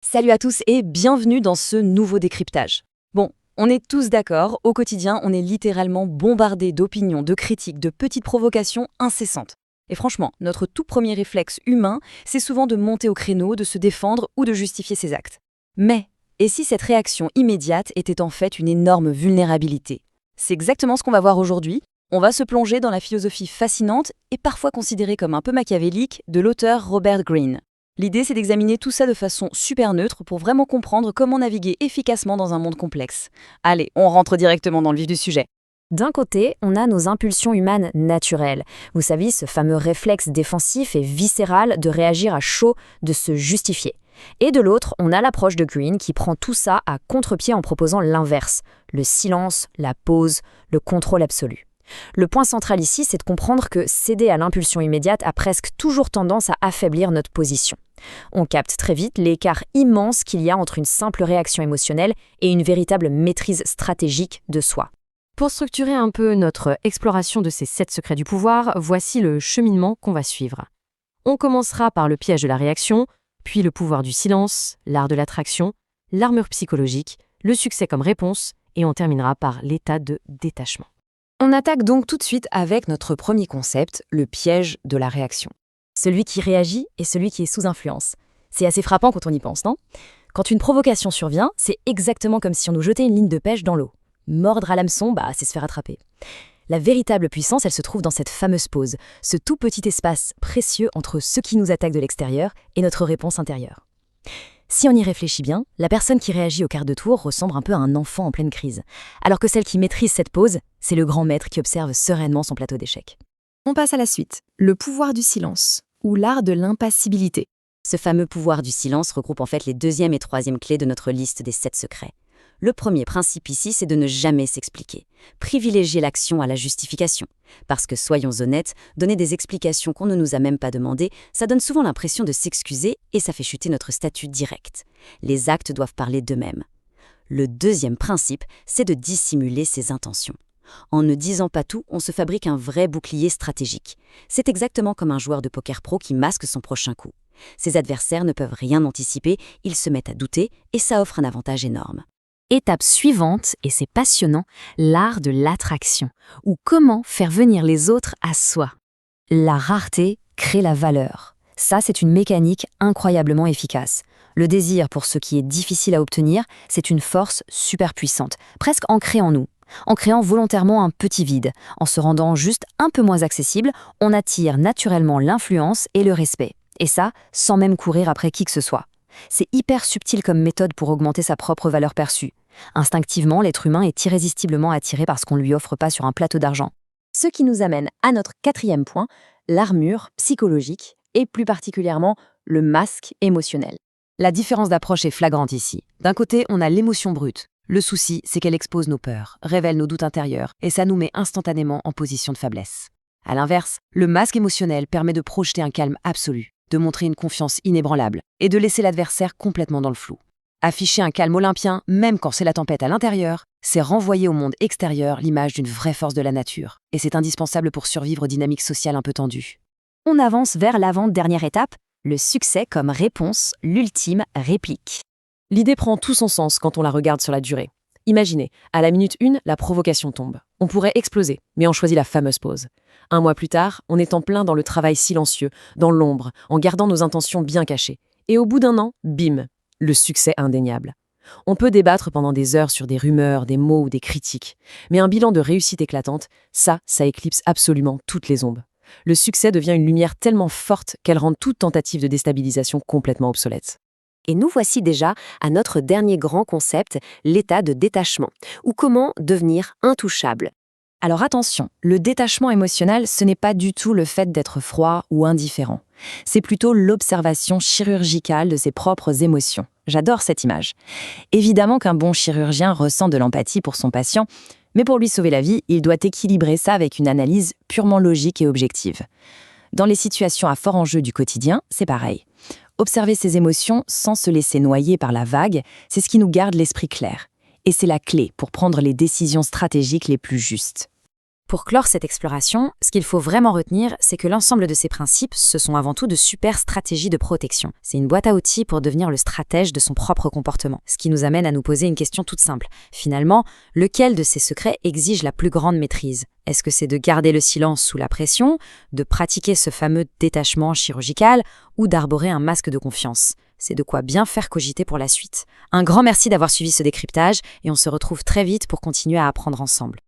Salut à tous et bienvenue dans ce nouveau décryptage. Bon, on est tous d'accord, au quotidien, on est littéralement bombardé d'opinions, de critiques, de petites provocations incessantes. Et franchement, notre tout premier réflexe humain, c'est souvent de monter au créneau, de se défendre ou de justifier ses actes. Mais, et si cette réaction immédiate était en fait une énorme vulnérabilité? C'est exactement ce qu'on va voir aujourd'hui. On va se plonger dans la philosophie fascinante et parfois considérée comme un peu machiavélique de l'auteur Robert Greene. L'idée, c'est d'examiner tout ça de façon super neutre pour vraiment comprendre comment naviguer efficacement dans un monde complexe. Allez, on rentre directement dans le vif du sujet. D'un côté, on a nos impulsions humaines naturelles. Vous savez, ce fameux réflexe défensif et viscéral de réagir à chaud, de se justifier. Et de l'autre, on a l'approche de Greene qui prend tout ça à contre-pied en proposant l'inverse, le silence, la pause, le contrôle absolu. Le point central ici, c'est de comprendre que céder à l'impulsion immédiate a presque toujours tendance à affaiblir notre position. On capte très vite l'écart immense qu'il y a entre une simple réaction émotionnelle et une véritable maîtrise stratégique de soi. Pour structurer un peu notre exploration de ces 7 secrets du pouvoir, voici le cheminement qu'on va suivre. On commencera par le piège de la réaction, puis le pouvoir du silence, l'art de l'attraction, l'armure psychologique, le succès comme réponse, et on terminera par l'état de détachement. On attaque donc tout de suite avec notre premier concept, le piège de la réaction. Celui qui réagit et celui qui est sous influence. C'est assez frappant quand on y pense, non ? Quand une provocation survient, c'est exactement comme si on nous jetait une ligne de pêche dans l'eau. Mordre à l'hameçon, c'est se faire attraper. La véritable puissance, elle se trouve dans cette fameuse pause, ce tout petit espace précieux entre ce qui nous attaque de l'extérieur et notre réponse intérieure. Si on y réfléchit bien, la personne qui réagit au quart de tour ressemble un peu à un enfant en pleine crise, alors que celle qui maîtrise cette pause, c'est le grand maître qui observe sereinement son plateau d'échecs. On passe à la suite, le pouvoir du silence, ou l'art de l'impassibilité. Ce fameux pouvoir du silence regroupe en fait les deuxième et troisième clés de notre liste des 7 secrets. Le premier principe ici, c'est de ne jamais s'expliquer. Privilégier l'action à la justification. Parce que, soyons honnêtes, donner des explications qu'on ne nous a même pas demandées, ça donne souvent l'impression de s'excuser et ça fait chuter notre statut direct. Les actes doivent parler d'eux-mêmes. Le deuxième principe, c'est de dissimuler ses intentions. En ne disant pas tout, on se fabrique un vrai bouclier stratégique. C'est exactement comme un joueur de poker pro qui masque son prochain coup. Ses adversaires ne peuvent rien anticiper, ils se mettent à douter et ça offre un avantage énorme. Étape suivante, et c'est passionnant, l'art de l'attraction, ou comment faire venir les autres à soi. La rareté crée la valeur. Ça, c'est une mécanique incroyablement efficace. Le désir pour ce qui est difficile à obtenir, c'est une force super puissante, presque ancrée en nous. En créant volontairement un petit vide, en se rendant juste un peu moins accessible, on attire naturellement l'influence et le respect. Et ça, sans même courir après qui que ce soit. C'est hyper subtil comme méthode pour augmenter sa propre valeur perçue. Instinctivement, l'être humain est irrésistiblement attiré par ce qu'on ne lui offre pas sur un plateau d'argent. Ce qui nous amène à notre quatrième point, l'armure psychologique, et plus particulièrement le masque émotionnel. La différence d'approche est flagrante ici. D'un côté, on a l'émotion brute. Le souci, c'est qu'elle expose nos peurs, révèle nos doutes intérieurs, et ça nous met instantanément en position de faiblesse. À l'inverse, le masque émotionnel permet de projeter un calme absolu, de montrer une confiance inébranlable, et de laisser l'adversaire complètement dans le flou. Afficher un calme olympien, même quand c'est la tempête à l'intérieur, c'est renvoyer au monde extérieur l'image d'une vraie force de la nature, et c'est indispensable pour survivre aux dynamiques sociales un peu tendues. On avance vers l'avant-dernière étape, le succès comme réponse, l'ultime réplique. L'idée prend tout son sens quand on la regarde sur la durée. Imaginez, à la minute 1, la provocation tombe. On pourrait exploser, mais on choisit la fameuse pause. 1 mois plus tard, on est en plein dans le travail silencieux, dans l'ombre, en gardant nos intentions bien cachées. Et au bout d'1 an, bim, le succès indéniable. On peut débattre pendant des heures sur des rumeurs, des mots ou des critiques, mais un bilan de réussite éclatante, ça éclipse absolument toutes les ombres. Le succès devient une lumière tellement forte qu'elle rend toute tentative de déstabilisation complètement obsolète. Et nous voici déjà à notre dernier grand concept, l'état de détachement, ou comment devenir intouchable. Alors attention, le détachement émotionnel, ce n'est pas du tout le fait d'être froid ou indifférent. C'est plutôt l'observation chirurgicale de ses propres émotions. J'adore cette image. Évidemment qu'un bon chirurgien ressent de l'empathie pour son patient, mais pour lui sauver la vie, il doit équilibrer ça avec une analyse purement logique et objective. Dans les situations à fort enjeu du quotidien, c'est pareil. Observer ses émotions sans se laisser noyer par la vague, c'est ce qui nous garde l'esprit clair. Et c'est la clé pour prendre les décisions stratégiques les plus justes. Pour clore cette exploration, ce qu'il faut vraiment retenir, c'est que l'ensemble de ces principes, ce sont avant tout de super stratégies de protection. C'est une boîte à outils pour devenir le stratège de son propre comportement. Ce qui nous amène à nous poser une question toute simple. Finalement, lequel de ces secrets exige la plus grande maîtrise ? Est-ce que c'est de garder le silence sous la pression, de pratiquer ce fameux détachement chirurgical ou d'arborer un masque de confiance ? C'est de quoi bien faire cogiter pour la suite. Un grand merci d'avoir suivi ce décryptage et on se retrouve très vite pour continuer à apprendre ensemble.